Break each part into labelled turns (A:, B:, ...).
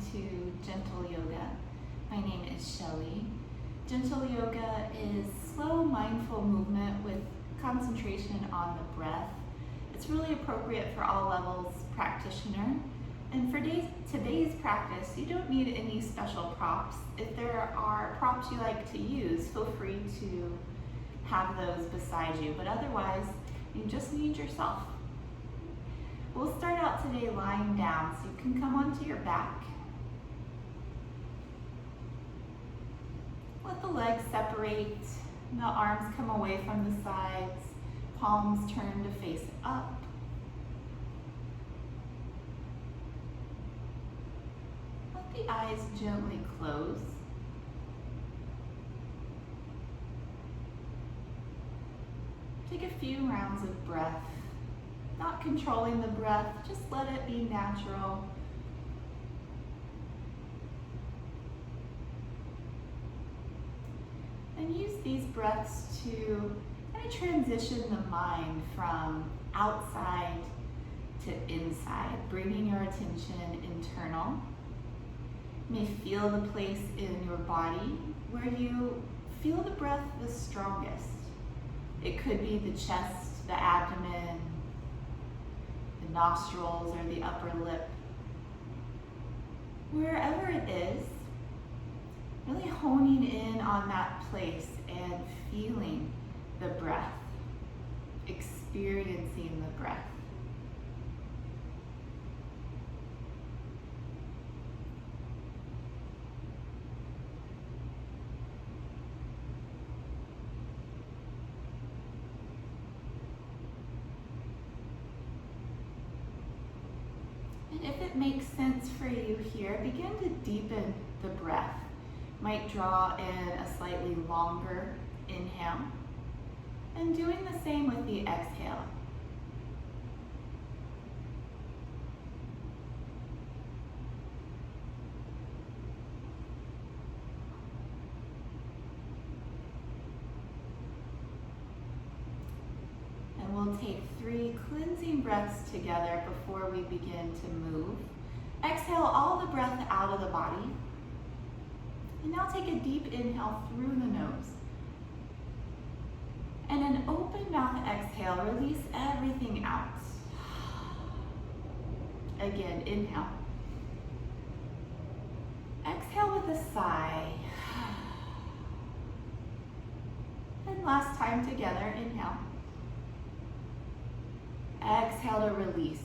A: to Gentle Yoga. My name is Shelley. Gentle Yoga is slow, mindful movement with concentration on the breath. It's really appropriate for all levels practitioner. And for today's practice, you don't need any special props. If there are props you like to use, feel free to have those beside you, but otherwise, you just need yourself. We'll start out today lying down, so you can come onto your back. Let the legs separate, the arms come away from the sides, palms turn to face up. Let the eyes gently close. Take a few rounds of breath, not controlling the breath, just let it be natural. And use these breaths to kind of transition the mind from outside to inside, bringing your attention internal. You may feel the place in your body where you feel the breath the strongest. It could be the chest, the abdomen, the nostrils, or the upper lip. Wherever it is, really honing in on that place and feeling the breath, experiencing the breath. If it makes sense for you here, begin to deepen the breath. Might draw in a slightly longer inhale, and doing the same with the exhale. And we'll take 3 cleansing breaths together before we begin to move. Exhale all the breath out of the body. And now take a deep inhale through the nose. And an open mouth exhale, release everything out. Again, inhale. Exhale with a sigh. And last time together, inhale. Exhale to release.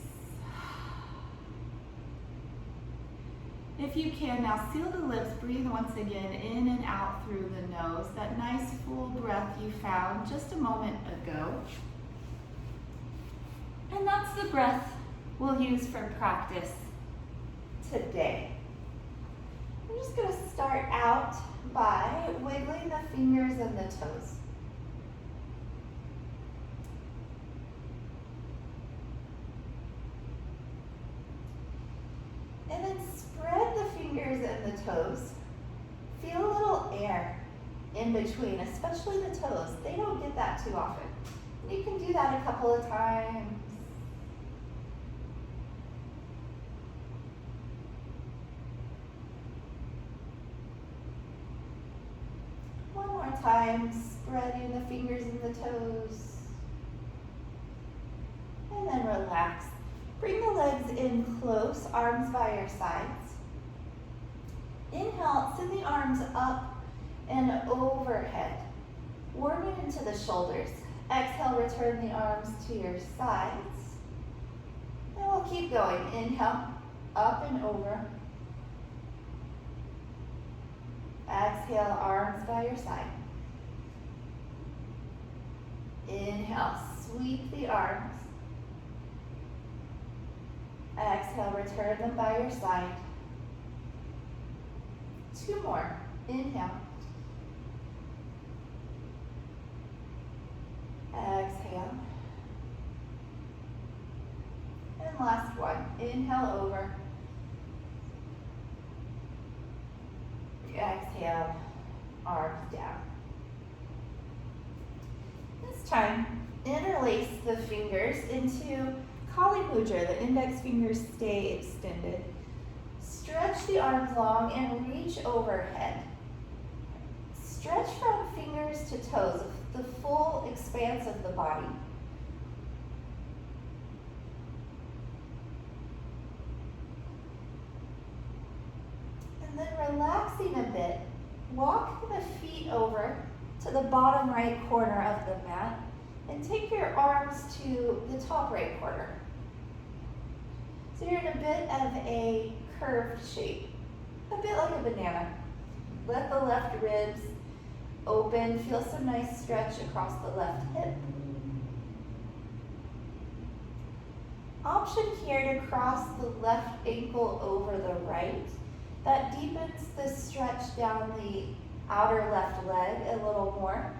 A: If you can, now seal the lips, breathe once again in and out through the nose, that nice full breath you found just a moment ago. And that's the breath we'll use for practice today. I'm just going to start out by wiggling the fingers and the toes. And then spread the fingers and the toes. Feel a little air in between, especially the toes. They don't get that too often. You can do that a couple of times. One more time, spreading the fingers and the toes. And then relax. Bring the legs in close, arms by your sides. Inhale, send the arms up and overhead, warming into the shoulders. Exhale, return the arms to your sides. And we'll keep going. Inhale, up and over. Exhale, arms by your side. Inhale, sweep the arms. Exhale, return them by your side. 2 more. Inhale. Exhale. And last one. Inhale over. Exhale, arms down. This time, interlace the fingers into Kali Mudra. The index fingers stay extended. Stretch the arms long and reach overhead. Stretch from fingers to toes, the full expanse of the body. And then relaxing a bit, walk the feet over to the bottom right corner of the mat and take your arms to the top right corner. So you're in a bit of a curved shape, a bit like a banana. Let the left ribs open, feel some nice stretch across the left hip. Option here to cross the left ankle over the right. That deepens the stretch down the outer left leg a little more.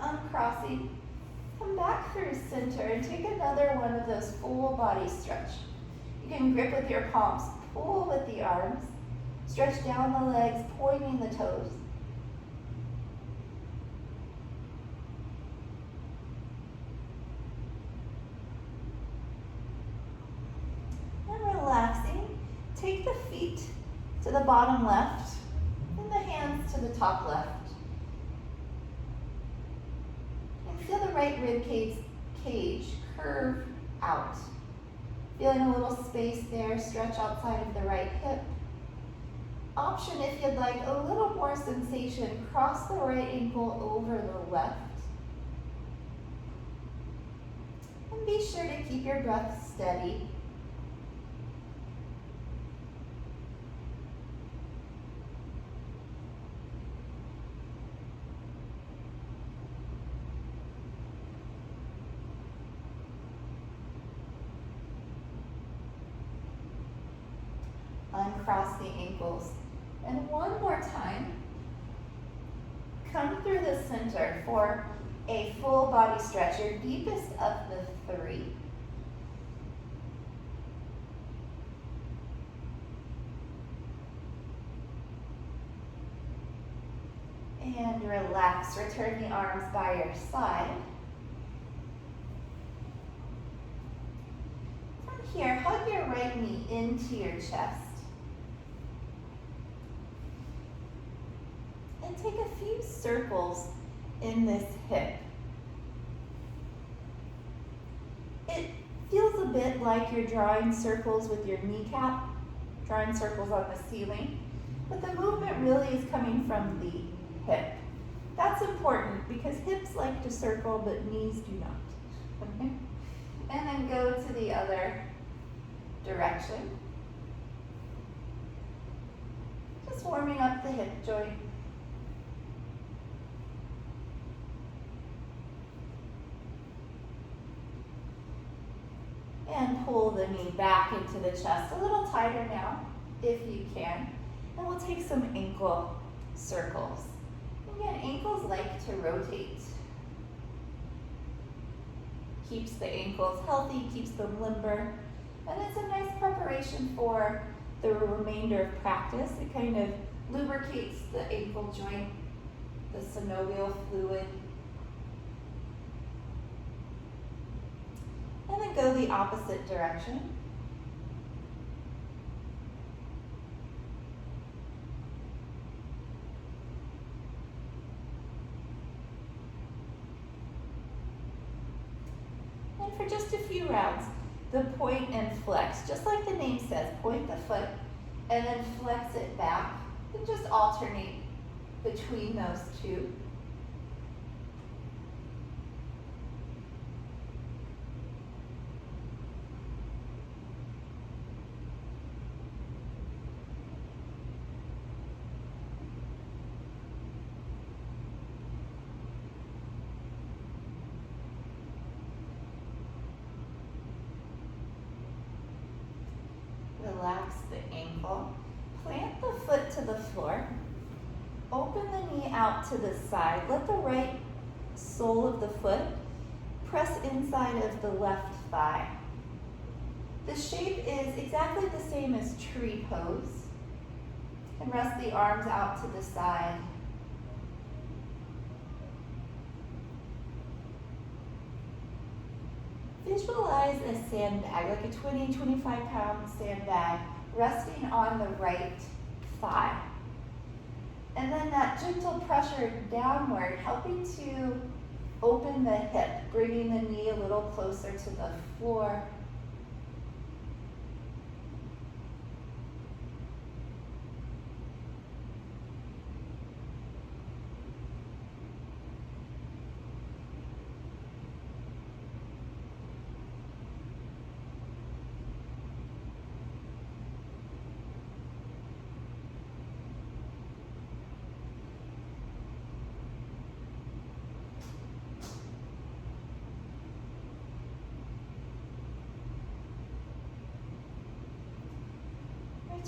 A: Uncrossing, come back through center and take another one of those full body stretch. You can grip with your palms, pull with the arms, stretch down the legs, pointing the toes. And relaxing, take the feet to the bottom left and the hands to the top left. Feel the right rib cage curve out. Feeling a little space there, stretch outside of the right hip. Option, if you'd like a little more sensation, cross the right ankle over the left. And be sure to keep your breath steady. Uncross the ankles. And one more time, come through the center for a full body stretch, your deepest of the three. And relax, return the arms by your side. From here, hug your right knee into your chest. And take a few circles in this hip. It feels a bit like you're drawing circles with your kneecap, drawing circles on the ceiling, but the movement really is coming from the hip. That's important because hips like to circle, but knees do not. Okay? And then go to the other direction. Just warming up the hip joint. And pull the knee back into the chest, a little tighter now, if you can. And we'll take some ankle circles. Again, ankles like to rotate. Keeps the ankles healthy, keeps them limber, and it's a nice preparation for the remainder of practice. It kind of lubricates the ankle joint, the synovial fluid. And then go the opposite direction. And for just a few rounds, the point and flex, just like the name says, point the foot and then flex it back and just alternate between those two. Relax the ankle, plant the foot to the floor, open the knee out to the side, let the right sole of the foot press inside of the left thigh. The shape is exactly the same as tree pose. And rest the arms out to the side. Visualize a sandbag, like a 20, 25-pound sandbag, resting on the right thigh. And then that gentle pressure downward, helping to open the hip, bringing the knee a little closer to the floor.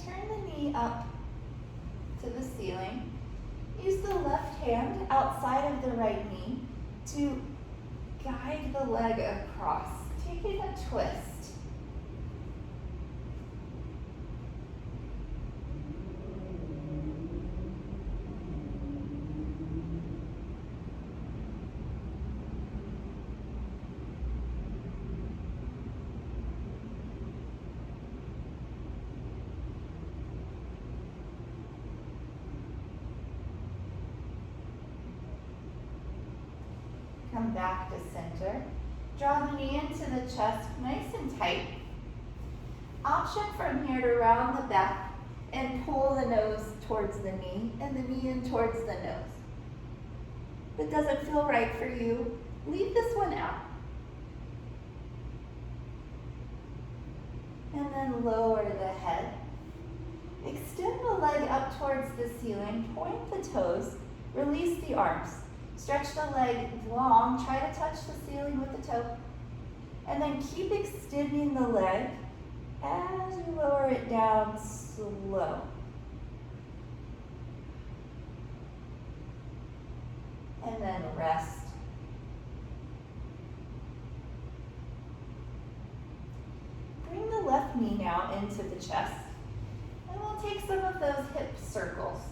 A: Turn the knee up to the ceiling. Use the left hand outside of the right knee to guide the leg across, taking a twist. Come back to center. Draw the knee into the chest, nice and tight. Option from here to round the back and pull the nose towards the knee and the knee in towards the nose. If it doesn't feel right for you, leave this one out. And then lower the head. Extend the leg up towards the ceiling, point the toes, release the arms. Stretch the leg long, try to touch the ceiling with the toe. And then keep extending the leg as you lower it down slow. And then rest. Bring the left knee now into the chest. And we'll take some of those hip circles.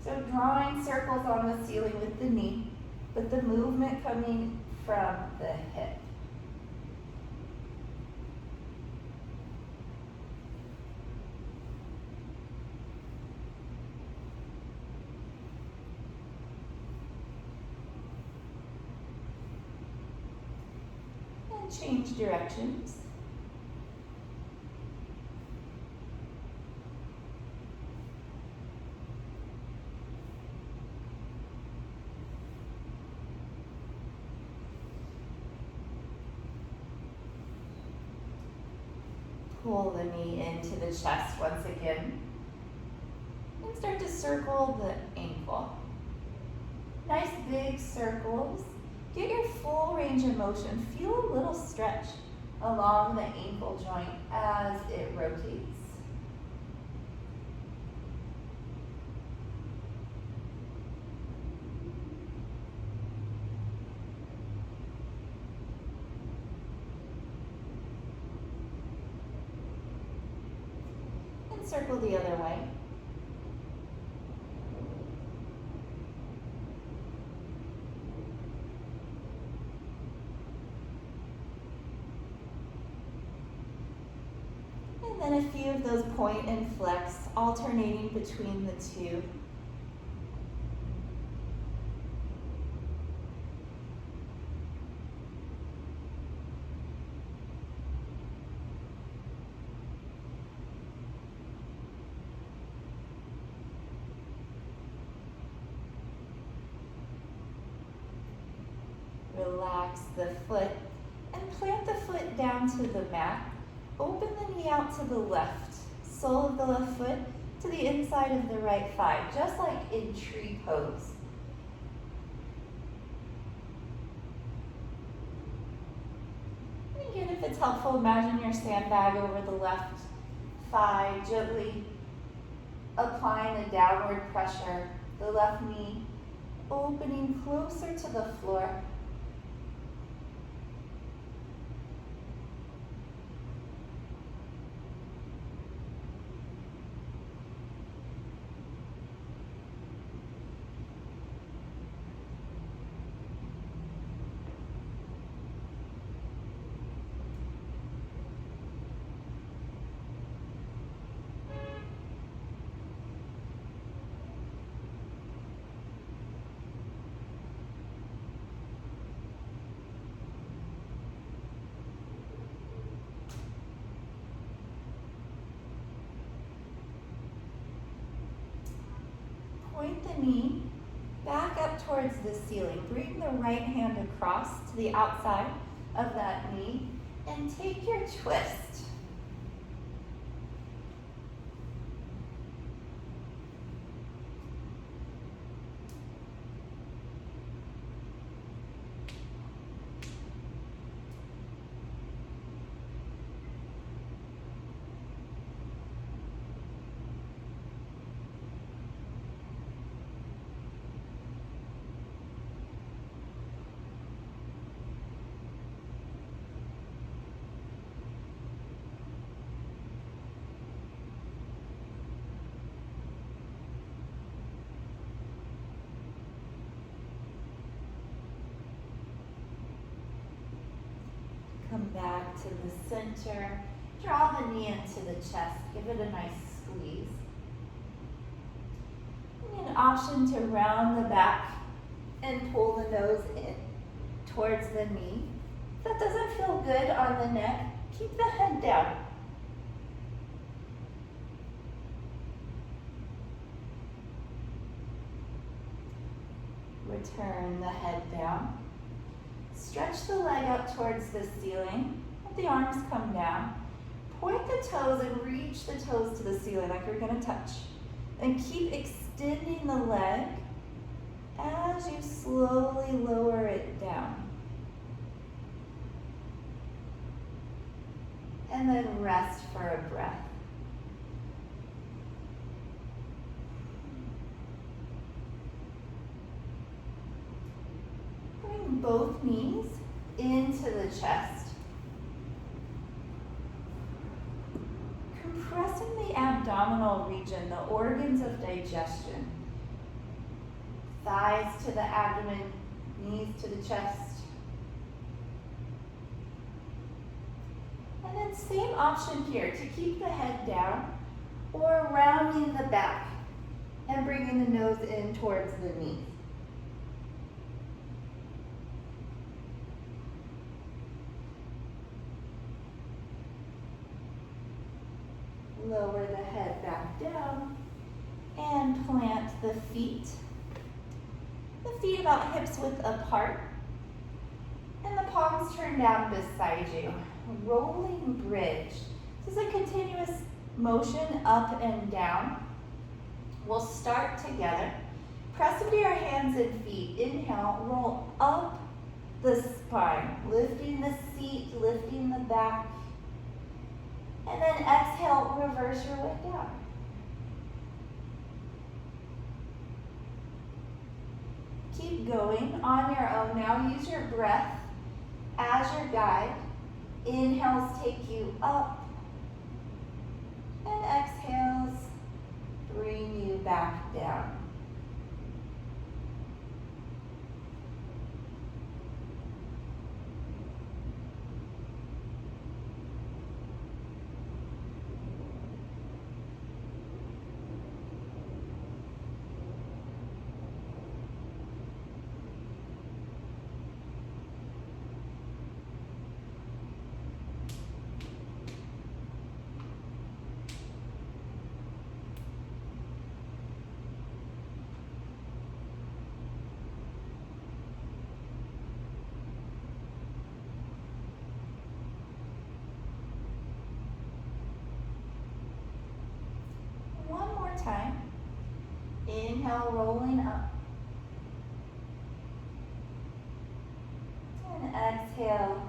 A: So drawing circles on the ceiling with the knee, but the movement coming from the hip. And change directions. Pull the knee into the chest once again. And start to circle the ankle. Nice big circles. Get your full range of motion. Feel a little stretch along the ankle joint as it rotates. Circle the other way. And then a few of those point and flex, alternating between the two. Relax the foot and plant the foot down to the mat. Open the knee out to the left, sole of the left foot to the inside of the right thigh, just like in tree pose. And again, if it's helpful, imagine your sandbag over the left thigh, gently applying a downward pressure, the left knee opening closer to the floor. knee back up towards the ceiling. Bring the right hand across to the outside of that knee and take your twist. Come back to the center. Draw the knee into the chest. Give it a nice squeeze. And an option to round the back and pull the nose in towards the knee. If that doesn't feel good on the neck, keep the head down. Return the head down. Stretch the leg out towards the ceiling. Let the arms come down. Point the toes and reach the toes to the ceiling like you're going to touch. And keep extending the leg as you slowly lower it down. And then rest for a breath. Bring both knees into the chest. Compressing the abdominal region, the organs of digestion. Thighs to the abdomen, knees to the chest. And then same option here, to keep the head down or rounding the back and bringing the nose in towards the knees. Lower the head back down and plant the feet. The feet about hips width apart and the palms turn down beside you. Rolling bridge. This is a continuous motion up and down. We'll start together. Press into your hands and feet. Inhale, roll up the spine, lifting the seat, lifting the back. And then exhale, reverse your way down. Keep going on your own now. Use your breath as your guide. Inhales take you up. And exhales bring you back down. One more time. Inhale, rolling up. And exhale,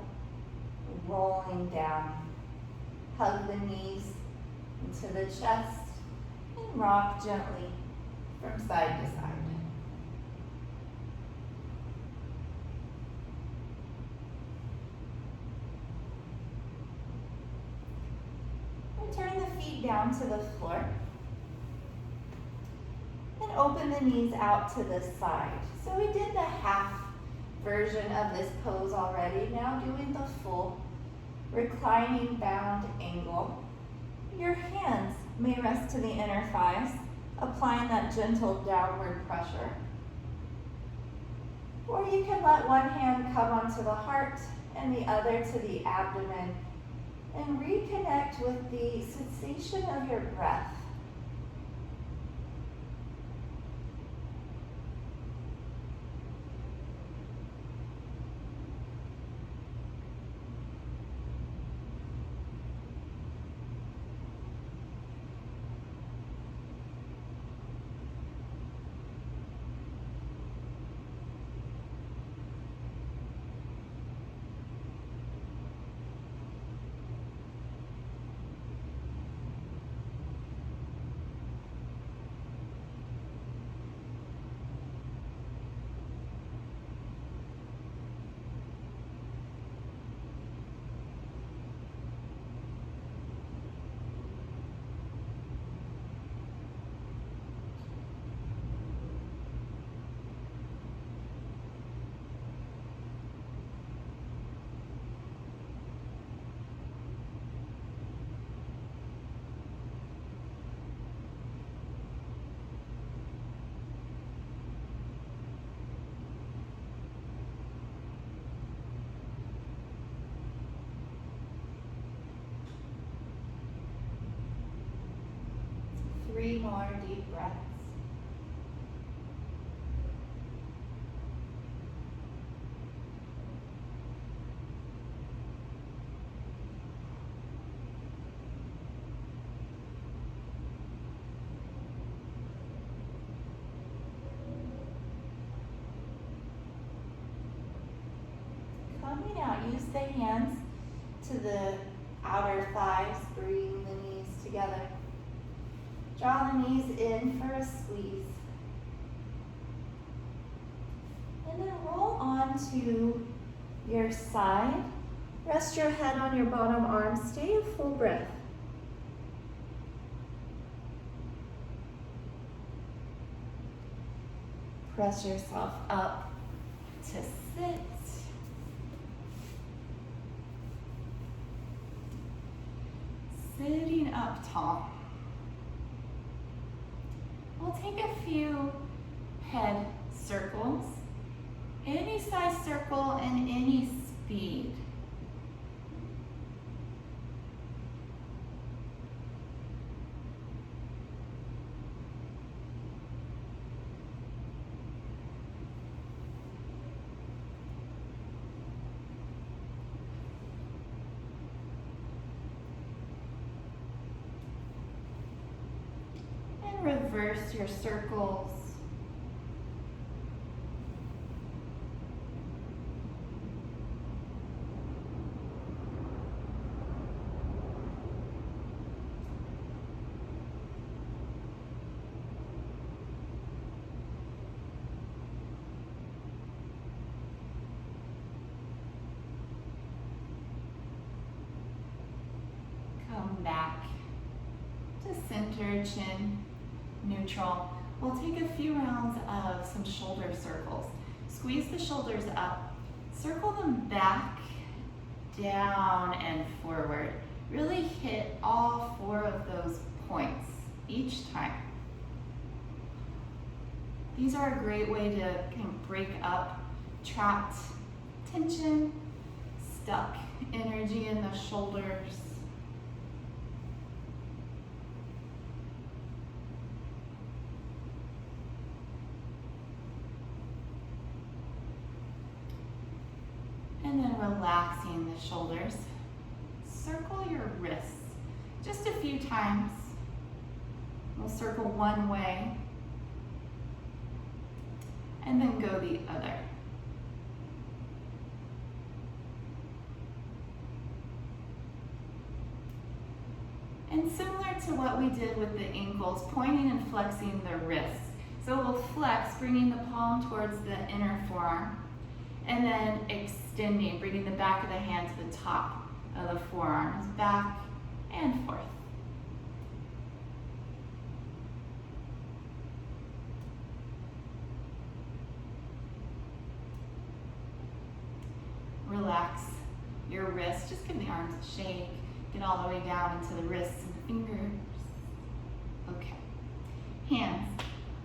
A: rolling down. Hug the knees into the chest and rock gently from side to side. Return the feet down to the floor. And open the knees out to the side. So we did the half version of this pose already. Now doing the full reclining bound angle. Your hands may rest to the inner thighs, applying that gentle downward pressure. Or you can let one hand come onto the heart and the other to the abdomen and reconnect with the sensation of your breath. more deep breaths. Coming out, use the hands to the outer thighs, bring the knees together. Draw the knees in for a squeeze. And then roll onto your side. Rest your head on your bottom arm. Stay a full breath. Press yourself up to sit. Sitting up tall. We'll take a few head circles, any size circle and any speed. Reverse your circles. Come back to center, chin, neutral. We'll take a few rounds of some shoulder circles. Squeeze the shoulders up, circle them back, down, and forward. Really hit all 4 of those points each time. These are a great way to kind of break up trapped tension, stuck energy in the shoulders. And then relaxing the shoulders. Circle your wrists just a few times. We'll circle one way and then go the other. And similar to what we did with the ankles, pointing and flexing the wrists. So we'll flex, bringing the palm towards the inner forearm, and then extending, bringing the back of the hand to the top of the forearms, back and forth. Relax your wrists, just give the arms a shake, get all the way down into the wrists and fingers. Okay, hands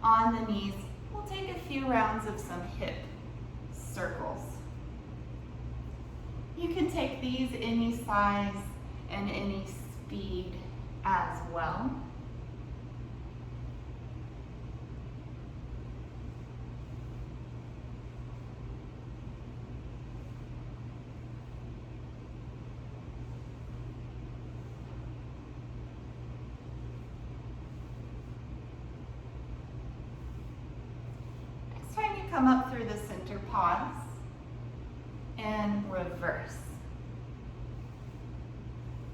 A: on the knees. We'll take a few rounds of some hip circles. You can take these any size and any speed as well. Next time you come up through the center, pause and reverse.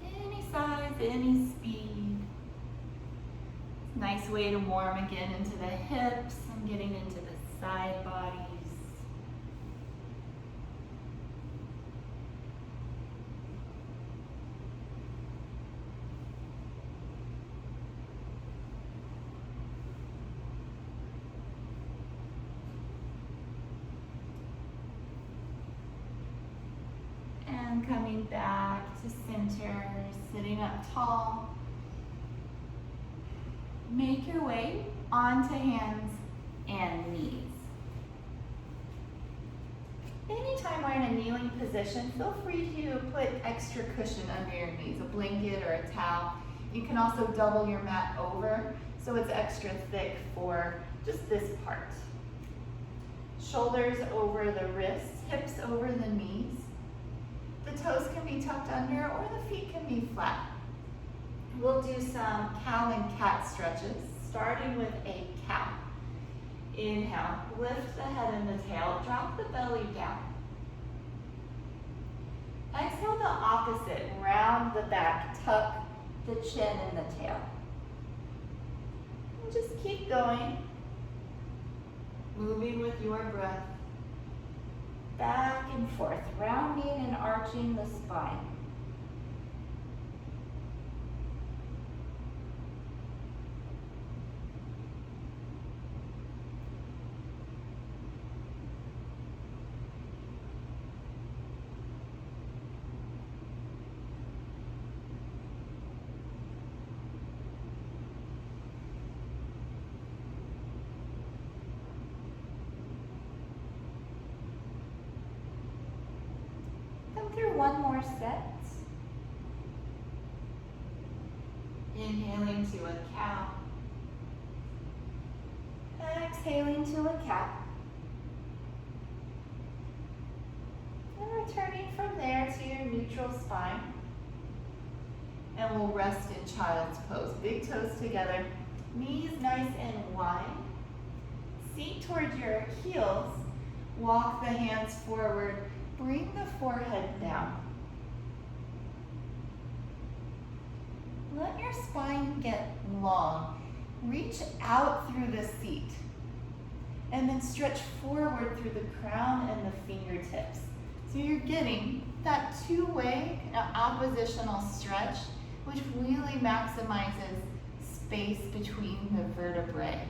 A: Any size, any speed. Nice way to warm again into the hips and getting into the side bodies. And coming back to center, sitting up tall. Make your way onto hands and knees. Anytime we're in a kneeling position, feel free to put extra cushion under your knees, a blanket or a towel. You can also double your mat over so it's extra thick for just this part. Shoulders over the wrists, hips over the knees. The toes can be tucked under or the feet can be flat. We'll do some cow and cat stretches, starting with a cow. Inhale, lift the head and the tail, drop the belly down. Exhale the opposite, round the back, tuck the chin and the tail. And just keep going, moving with your breath. Back and forth, rounding and arching the spine. Through one more set. Inhaling to a cow. Exhaling to a cat. And returning from there to your neutral spine. And we'll rest in child's pose. Big toes together, knees nice and wide. Seat towards your heels. Walk the hands forward. Bring the forehead down. Let your spine get long. Reach out through the seat. And then stretch forward through the crown and the fingertips. So you're getting that two-way oppositional stretch, which really maximizes space between the vertebrae.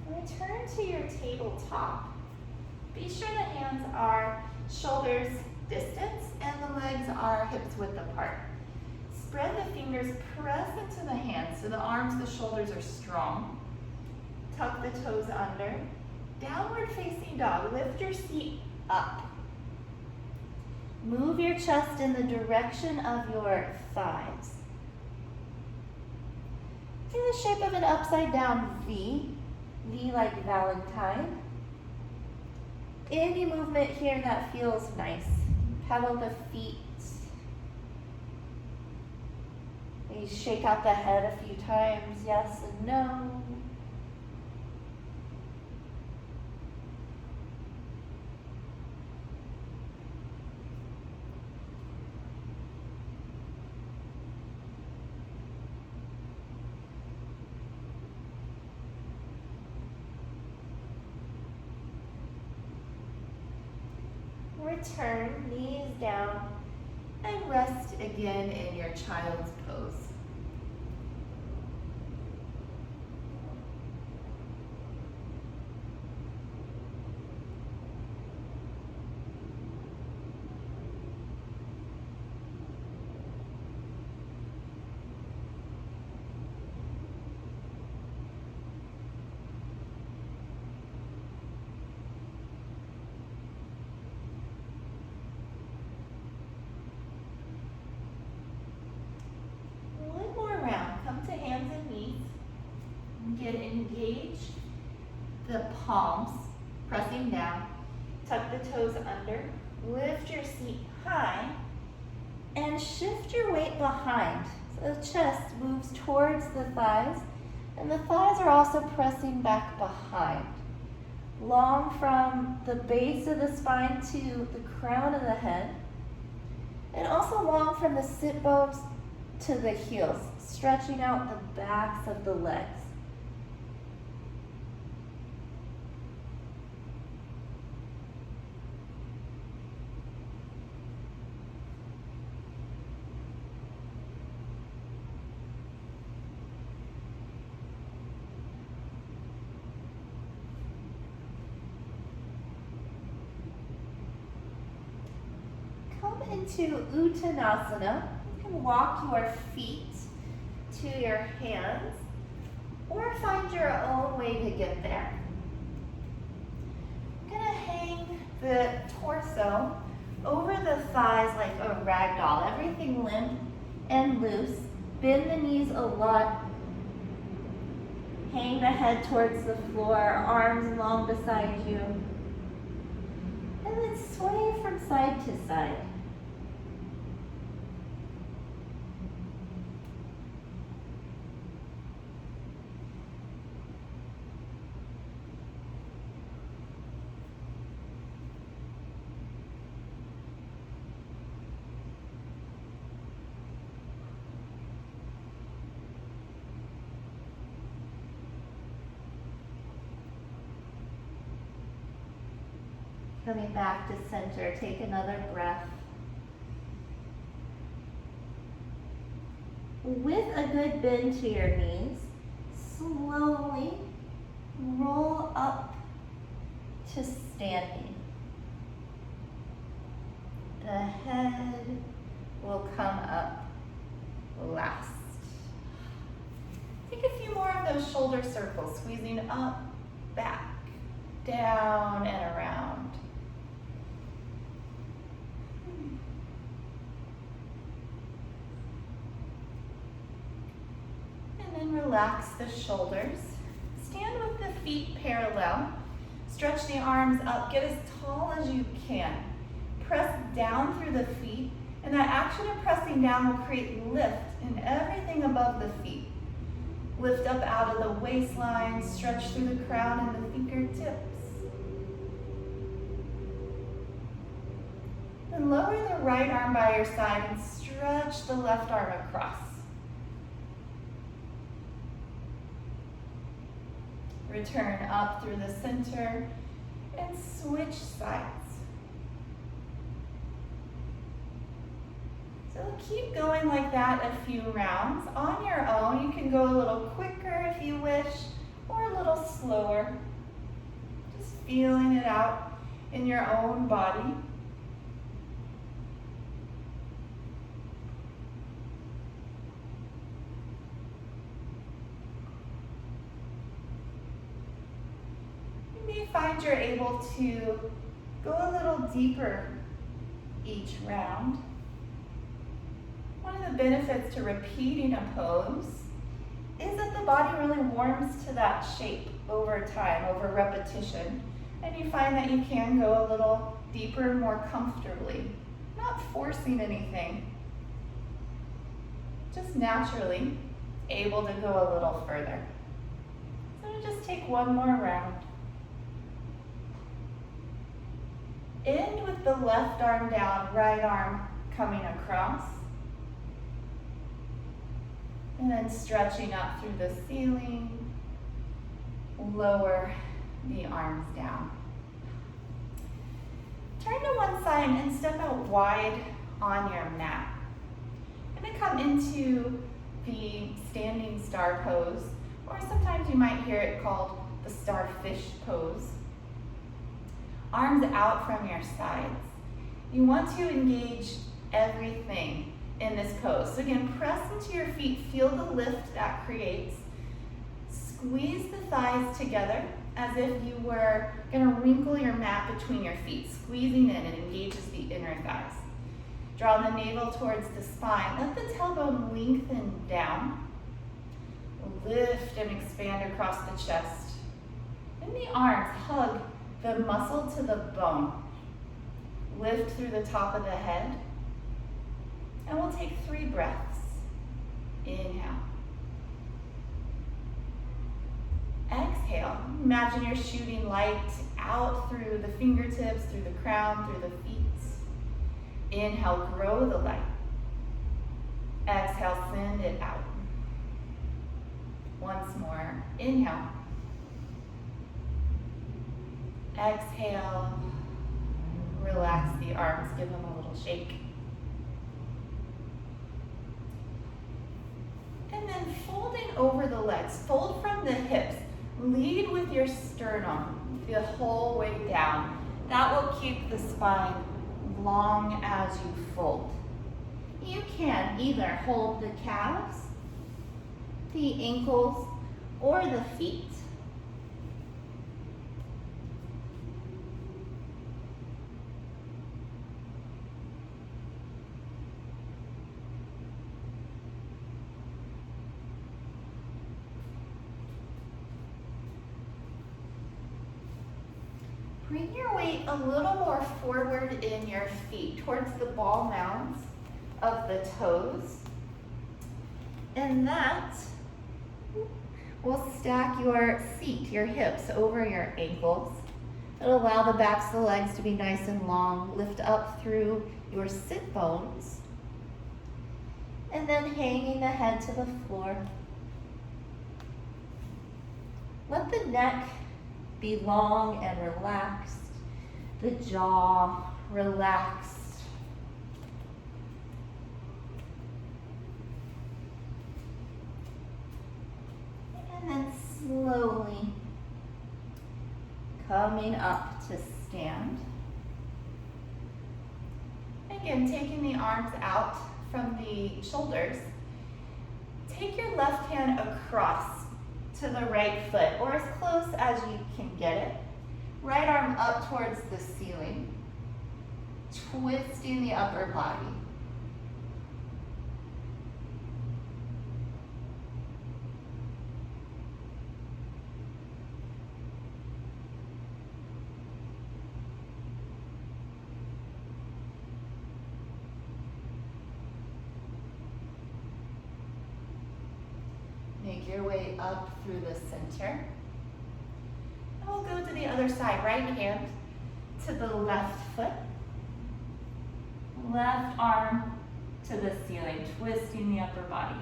A: Return to your tabletop. Be sure the hands are shoulders distance and the legs are hips width apart. Spread the fingers, press into the hands so the arms, the shoulders are strong. Tuck the toes under. Downward facing dog. Lift your seat up. Move your chest in the direction of your thighs. In the shape of an upside down V. V like Valentine. Any movement here that feels nice. Pedal the feet. Maybe shake out the head a few times, yes and no. Return, knees down, and rest again in your child's pose. Get engaged, the palms pressing down, tuck the toes under, lift your seat high, and shift your weight behind. So the chest moves towards the thighs, and the thighs are also pressing back behind. Long from the base of the spine to the crown of the head, and also long from the sit bones to the heels, stretching out the backs of the legs. Come into Uttanasana. You can walk your feet to your hands or find your own way way to get there. I'm gonna hang the torso over the thighs like a rag doll, everything limp and loose. Bend the knees a lot. Hang the head towards the floor, arms long beside you. And then sway from side to side. Coming back to center, take another breath. With a good bend to your knees, slowly roll up to standing. The head will come up last. Take a few more of those shoulder circles, squeezing up, back, down, and around. Relax the shoulders. Stand with the feet parallel. Stretch the arms up. Get as tall as you can. Press down through the feet, and that action of pressing down will create lift in everything above the feet. Lift up out of the waistline, stretch through the crown and the fingertips. Then lower the right arm by your side and stretch the left arm across. Return up through the center and switch sides. So keep going like that a few rounds. On your own, you can go a little quicker if you wish, or a little slower. Just feeling it out in your own body. Find you're able to go a little deeper each round. One of the benefits to repeating a pose is that the body really warms to that shape over time, over repetition, and you find that you can go a little deeper more comfortably, not forcing anything, just naturally able to go a little further. So just take one more round. End with the left arm down, right arm coming across. And then stretching up through the ceiling. Lower the arms down. Turn to one side and step out wide on your mat. And then come into the standing star pose, or sometimes you might hear it called the starfish pose. Arms out from your sides. You want to engage everything in this pose. So again, press into your feet, feel the lift that creates. Squeeze the thighs together as if you were gonna wrinkle your mat between your feet. Squeezing in, it engages the inner thighs. Draw the navel towards the spine. Let the tailbone lengthen down. Lift and expand across the chest. And the arms hug the muscle to the bone. Lift through the top of the head. And we'll take 3 breaths. Inhale. Exhale. Imagine you're shooting light out through the fingertips, through the crown, through the feet. Inhale, grow the light. Exhale, send it out. Once more. Inhale. Exhale, relax the arms, give them a little shake. And then folding over the legs, fold from the hips. Lead with your sternum the whole way down. That will keep the spine long as you fold. You can either hold the calves, the ankles, or the feet. Bring your weight a little more forward in your feet towards the ball mounds of the toes. And that will stack your seat, your hips, over your ankles. It'll allow the backs of the legs to be nice and long. Lift up through your sit bones. And then hanging the head to the floor. Let the neck be long and relaxed. The jaw relaxed. And then slowly coming up to stand. Again, taking the arms out from the shoulders. Take your left hand across to the right foot, or as close as you can get it. Right arm up towards the ceiling. Twisting the upper body. Make your way up through the center. And we'll go to the other side. Right hand to the left foot. Left arm to the ceiling, twisting the upper body.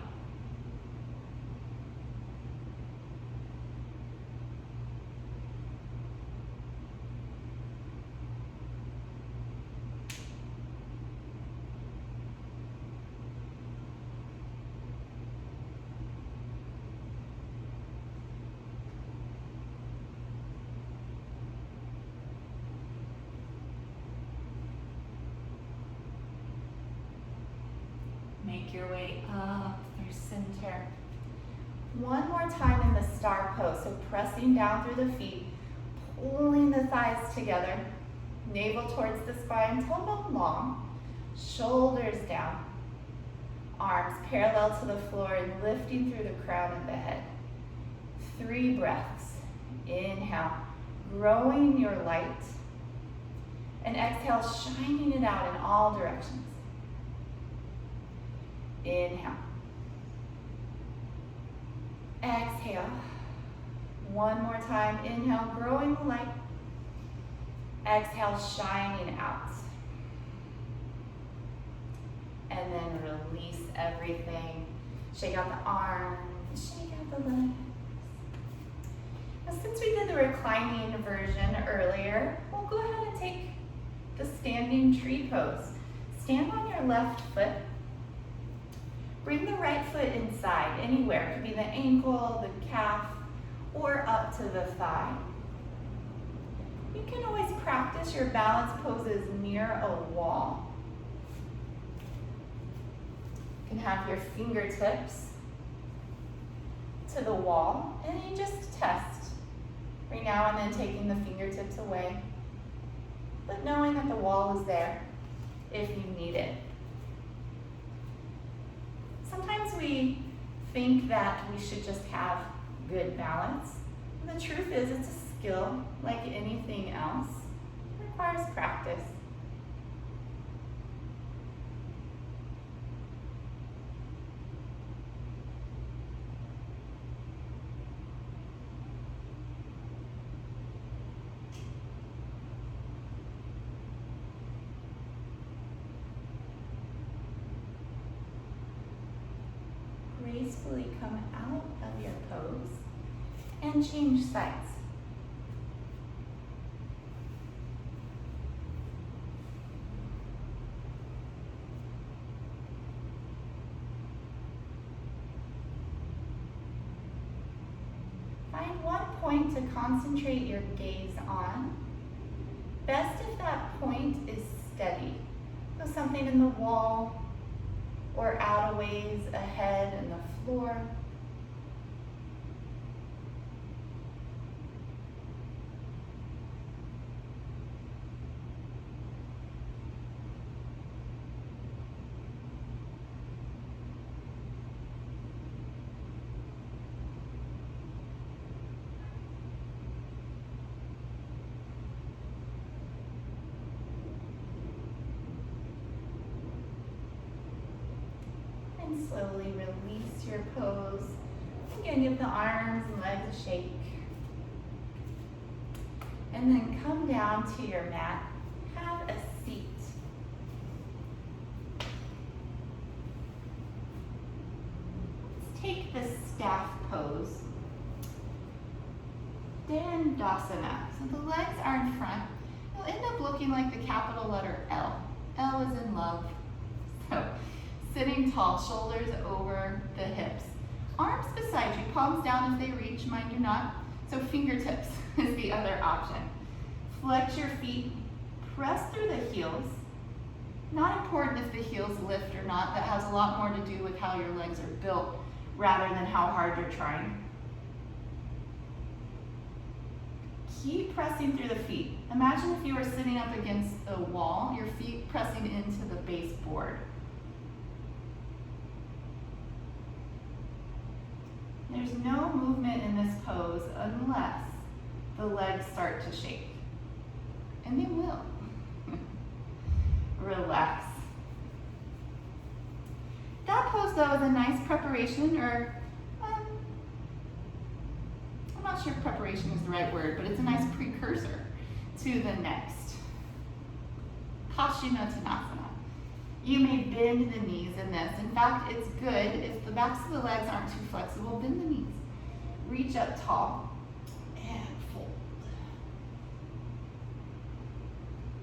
A: Make your way up through center. One more time in the star pose. So pressing down through the feet, pulling the thighs together, navel towards the spine, tailbone long, shoulders down, arms parallel to the floor and lifting through the crown of the head. 3 breaths. Inhale, growing your light. And exhale, shining it out in all directions. Inhale. Exhale. One more time. Inhale, growing the light. Exhale, shining out. And then release everything. Shake out the arms, shake out the legs. Now, since we did the reclining version earlier, we'll go ahead and take the standing tree pose. Stand on your left foot. Bring the right foot inside, anywhere. It could be the ankle, the calf, or up to the thigh. You can always practice your balance poses near a wall. You can have your fingertips to the wall, and you just test. Every now and then taking the fingertips away, but knowing that the wall is there if you need it. Sometimes we think that we should just have good balance. And the truth is, it's a skill like anything else. It requires practice. Gracefully come out of your pose and change sides. Find one point to concentrate your gaze on. Best if that point is steady. So something in the wall, or out a ways ahead in the floor. your pose. Again, give the arms and legs a shake. And then come down to your mat. Have a seat. Let's take the staff pose. Dandasana. So the legs are in front. You'll end up looking like the capital letter L. L is in love. So, sitting tall, shoulders over the hips. Arms beside you, palms down if they reach, mine do not. So fingertips is the other option. Flex your feet, press through the heels. Not important if the heels lift or not. That has a lot more to do with how your legs are built rather than how hard you're trying. Keep pressing through the feet. Imagine if you were sitting up against a wall, your feet pressing into the baseboard. There's no movement in this pose unless the legs start to shake. And they will. Relax. That pose, though, is a nice preparation, or I'm not sure if preparation is the right word, but it's a nice precursor to the next. Paschimottanasana. You may bend the knees in this. In fact, it's good if the backs of the legs aren't too flexible, bend the knees. Reach up tall and fold.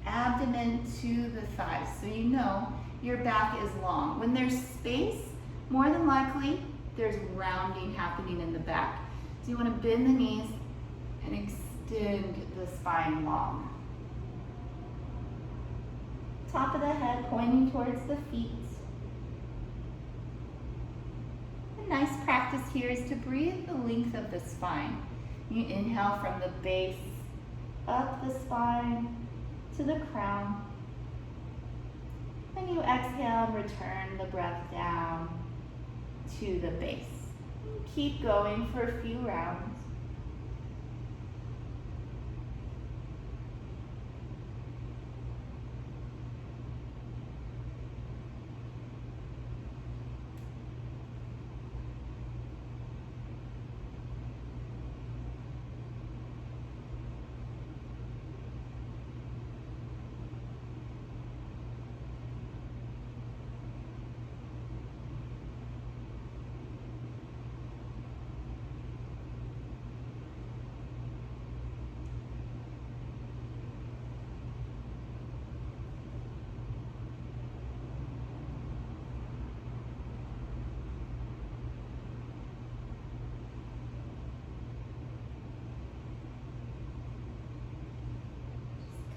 A: Abdomen to the thighs, so you know your back is long. When there's space, more than likely, there's rounding happening in the back. So you want to bend the knees and extend the spine long. Top of the head pointing towards the feet. A nice practice here is to breathe the length of the spine. You inhale from the base, up the spine to the crown. Then you exhale and return the breath down to the base. Keep going for a few rounds.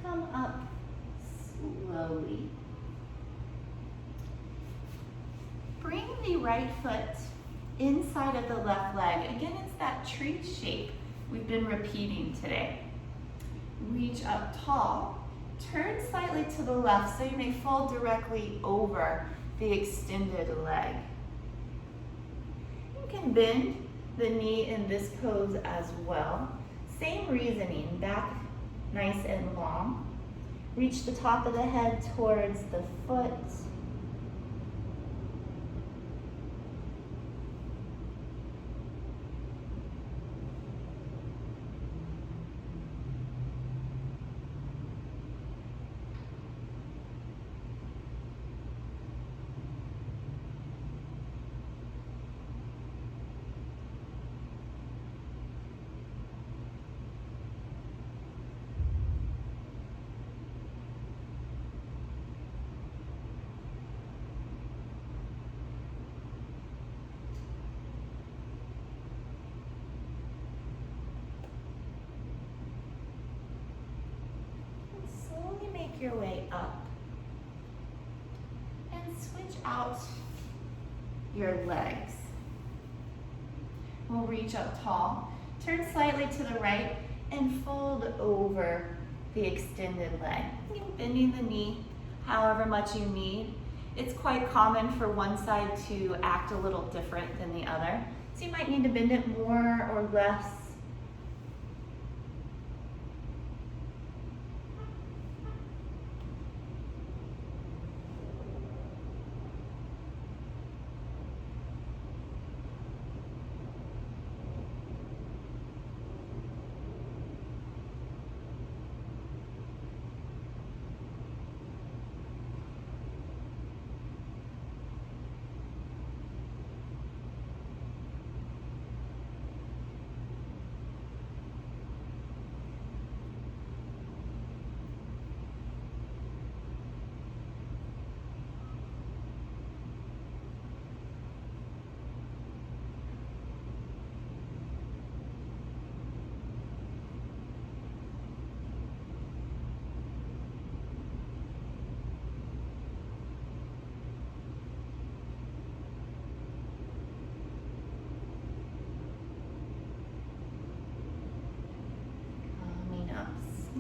A: Come up slowly. Bring the right foot inside of the left leg. Again, it's that tree shape we've been repeating today. Reach up tall. Turn slightly to the left so you may fold directly over the extended leg. You can bend the knee in this pose as well. Same reasoning, back nice and long. Reach the top of the head towards the foot. Your way up and switch out your legs. We'll reach up tall, turn slightly to the right, and fold over the extended leg. Bending the knee however much you need. It's quite common for one side to act a little different than the other, so you might need to bend it more or less.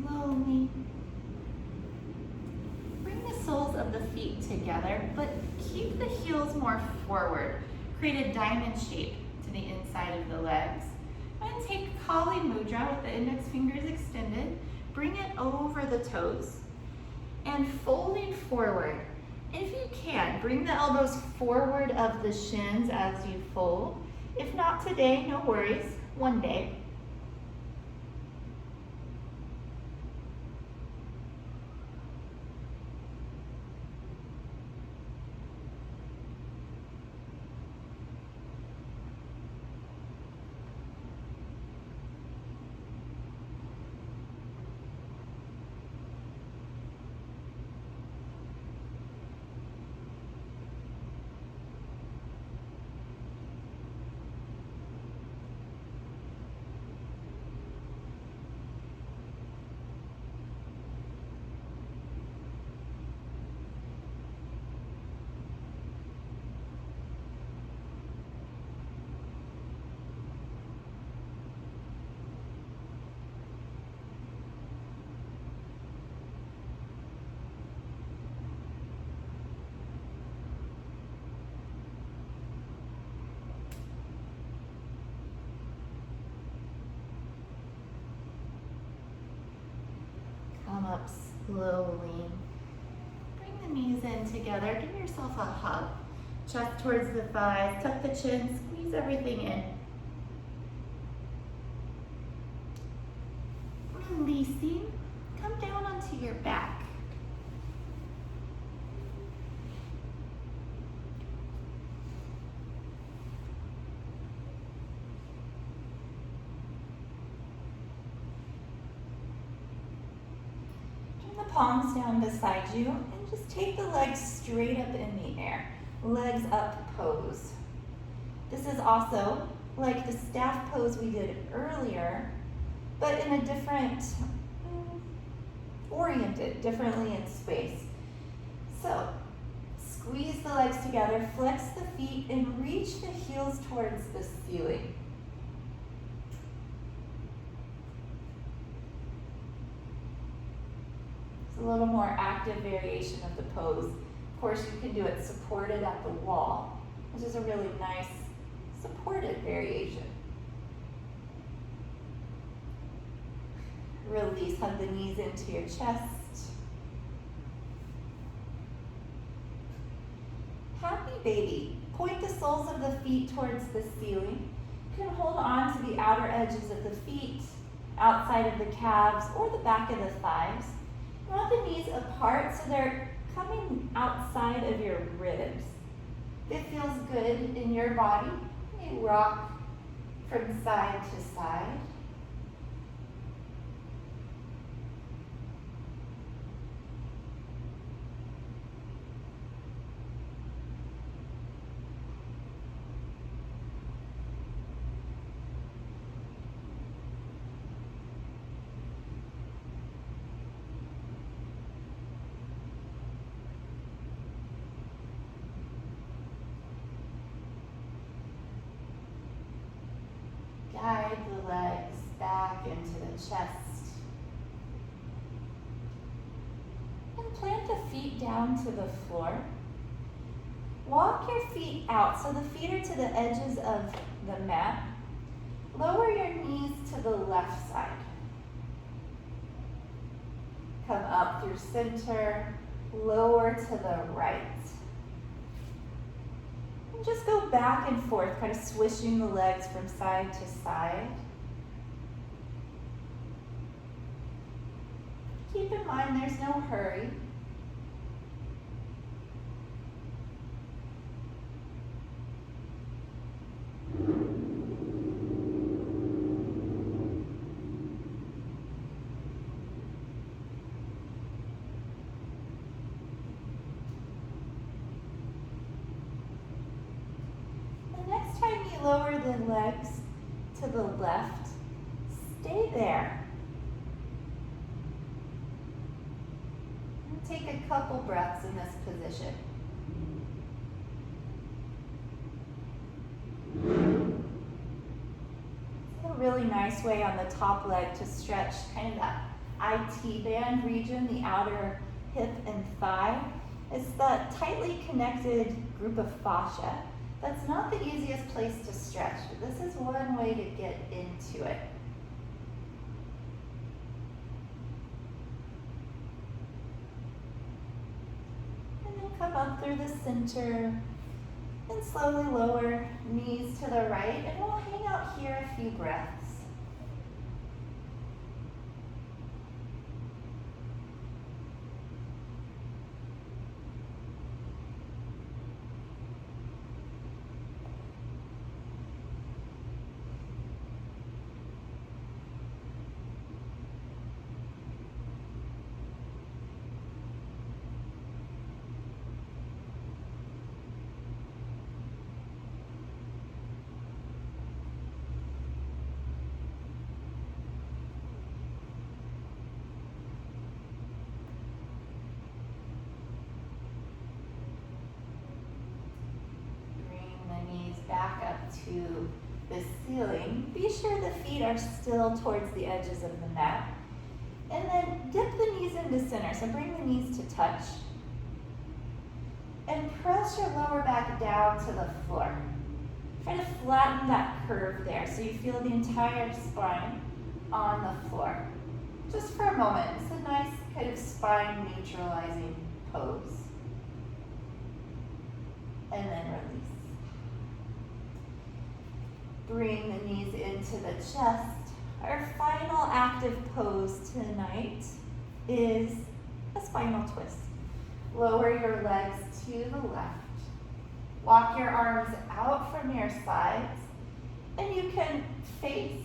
A: slowly. Bring the soles of the feet together, but keep the heels more forward. Create a diamond shape to the inside of the legs. And take Kali Mudra with the index fingers extended. Bring it over the toes and folding forward. If you can, bring the elbows forward of the shins as you fold. If not today, no worries, one day. Come up slowly. Bring the knees in together. Give yourself a hug. Chest towards the thighs. Tuck the chin. Squeeze everything in. Releasing. Come down onto your back. Palms down beside you, and just take the legs straight up in the air. Legs up pose. This is also like the staff pose we did earlier, but in a different, oriented differently in space. So squeeze the legs together, flex the feet, and reach the heels towards the ceiling. A little more active variation of the pose. Of course, you can do it supported at the wall, which is a really nice supported variation. Release, hug the knees into your chest. Happy baby. Point the soles of the feet towards the ceiling. You can hold on to the outer edges of the feet, outside of the calves, or the back of the thighs. You want the knees apart so they're coming outside of your ribs. If it feels good in your body, you rock from side to side. Guide the legs back into the chest. And plant the feet down to the floor. Walk your feet out so the feet are to the edges of the mat. Lower your knees to the left side. Come up through center, lower to the right. Just go back and forth, kind of swishing the legs from side to side. Keep in mind there's no hurry. Lower the legs to the left. Stay there. And take a couple breaths in this position. It's a really nice way on the top leg to stretch kind of that IT band region, the outer hip and thigh. It's that tightly connected group of fascia. That's not the easiest place to stretch, but this is one way to get into it. And then come up through the center and slowly lower knees to the right, and we'll hang out here a few breaths. Back up to the ceiling. Be sure the feet are still towards the edges of the mat. And then dip the knees into center. So bring the knees to touch. And press your lower back down to the floor. Try to flatten that curve there so you feel the entire spine on the floor. Just for a moment. It's a nice kind of spine neutralizing pose. And then release. Bring the knees into the chest. Our final active pose tonight is a spinal twist. Lower your legs to the left. Walk your arms out from your sides, and you can face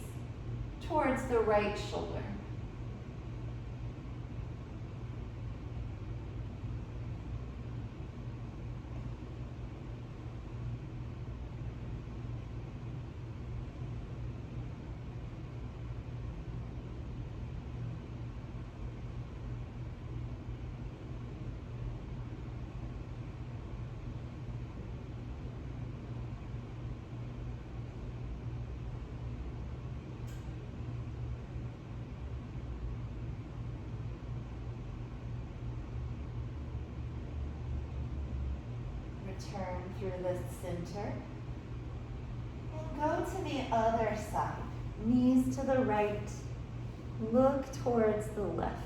A: towards the right shoulder. Turn through the center and go to the other side. Knees to the right, look towards the left.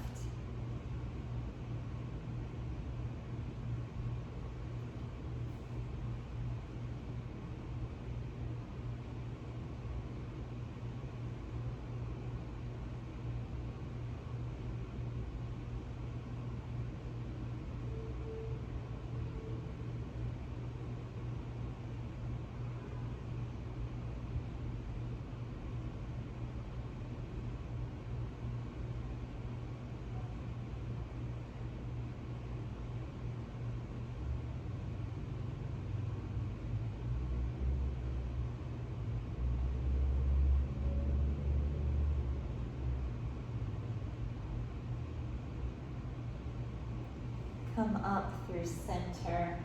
A: Come up through center.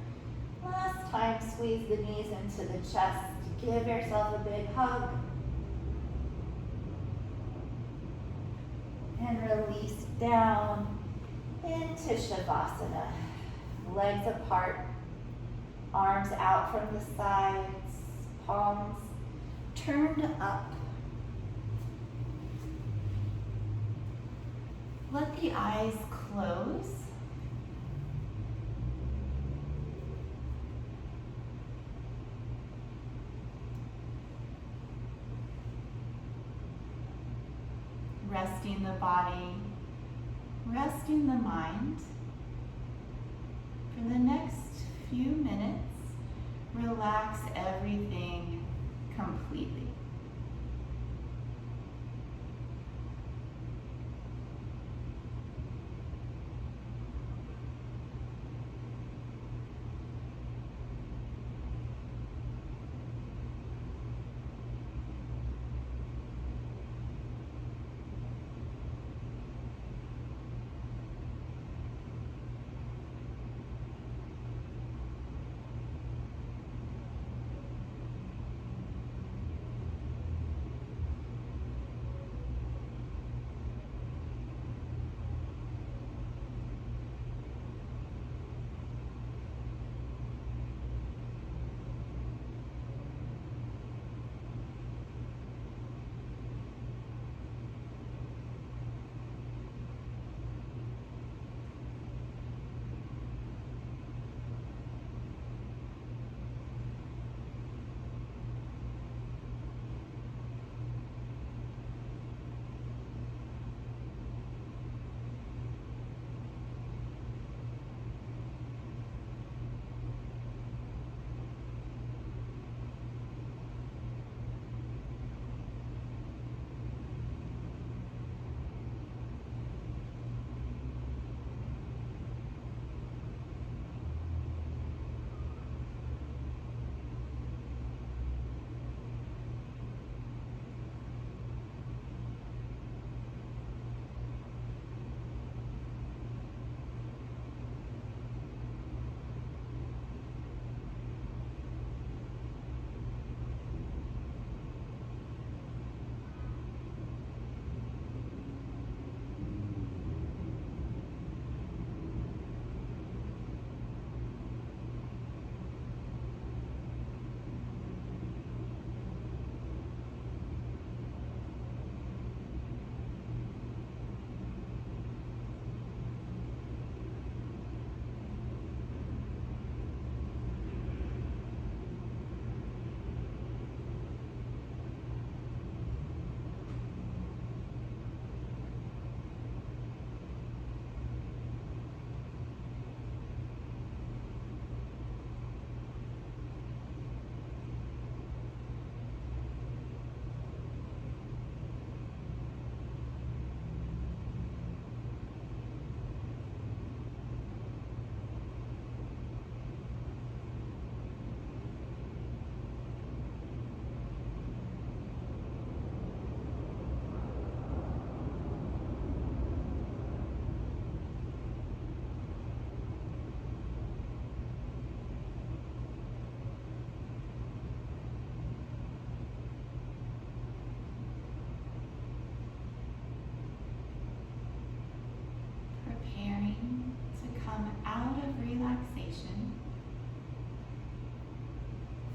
A: Last time, squeeze the knees into the chest. Give yourself a big hug. And release down into Shavasana. Legs apart, arms out from the sides, palms turned up. Let the eyes close. Resting the body, resting the mind. For the next few minutes, relax everything completely.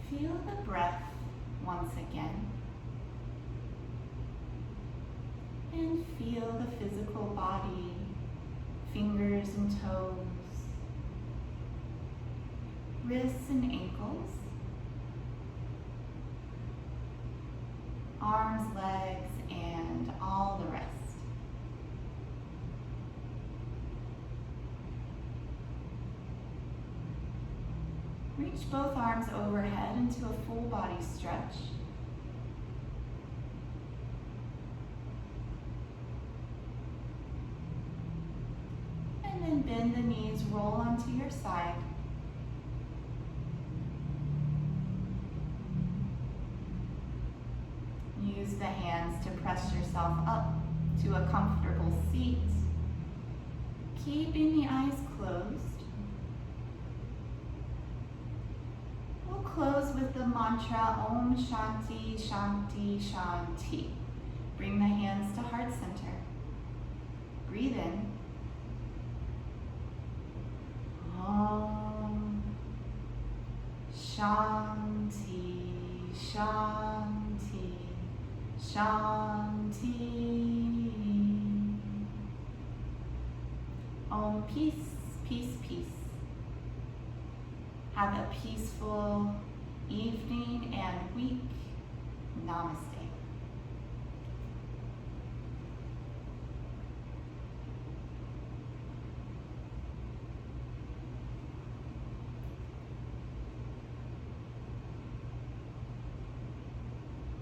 A: Feel the breath once again. And feel the physical body, fingers and toes, wrists and ankles, arms, legs, and all the rest. Reach both arms overhead into a full body stretch. And then bend the knees, roll onto your side. Use the hands to press yourself up to a comfortable seat, keeping the eyes closed. We'll close with the mantra Om Shanti Shanti Shanti. Bring the hands to heart center. Breathe in. Om Shanti Shanti Shanti. Om peace, peace, peace. Have a peaceful evening and week. Namaste.